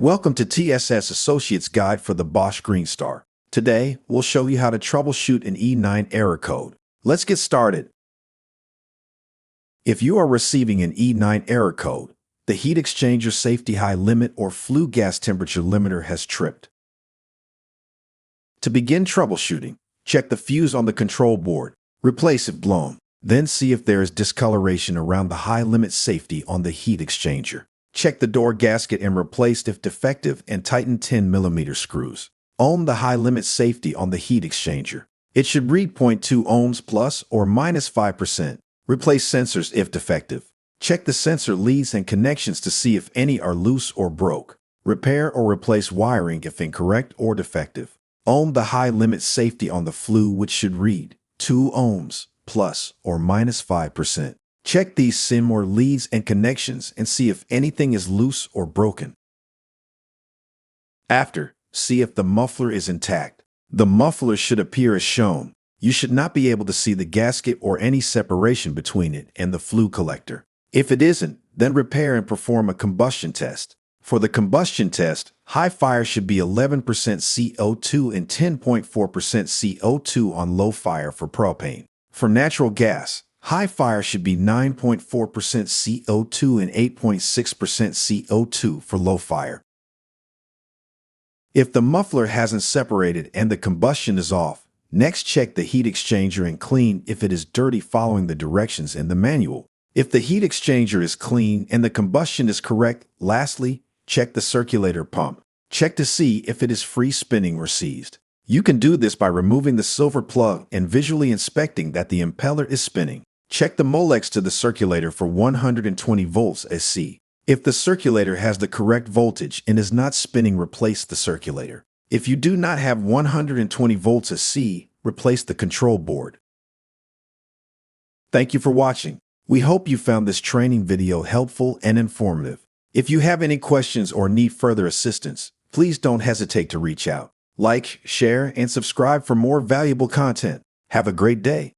Welcome to TSS Associates Guide for the Bosch Greenstar. Today, we'll show you how to troubleshoot an E9 error code. Let's get started. If you are receiving an E9 error code, the heat exchanger safety high limit or flue gas temperature limiter has tripped. To begin troubleshooting, check the fuse on the control board, replace if blown, then see if there is discoloration around the high limit safety on the heat exchanger. Check the door gasket and replace if defective and tighten 10mm screws. Ohm the high limit safety on the heat exchanger. It should read 0.2 ohms plus or minus 5%. Replace sensors if defective. Check the sensor leads and connections to see if any are loose or broke. Repair or replace wiring if incorrect or defective. Ohm the high limit safety on the flue, which should read 2 ohms plus or minus 5%. Check these similar leads and connections and see if anything is loose or broken. After, see if the muffler is intact. The muffler should appear as shown. You should not be able to see the gasket or any separation between it and the flue collector. If it isn't, then repair and perform a combustion test. For the combustion test, high fire should be 11% CO2 and 10.4% CO2 on low fire for propane. For natural gas, high fire should be 9.4% CO2 and 8.6% CO2 for low fire. If the muffler hasn't separated and the combustion is off, next check the heat exchanger and clean if it is dirty following the directions in the manual. If the heat exchanger is clean and the combustion is correct, lastly, check the circulator pump. Check to see if it is free spinning or seized. You can do this by removing the silver plug and visually inspecting that the impeller is spinning. Check the molex to the circulator for 120 volts AC. If the circulator has the correct voltage and is not spinning, replace the circulator. If you do not have 120 volts AC, replace the control board. Thank you for watching. We hope you found this training video helpful and informative. If you have any questions or need further assistance, please don't hesitate to reach out. Like, share, and subscribe for more valuable content. Have a great day.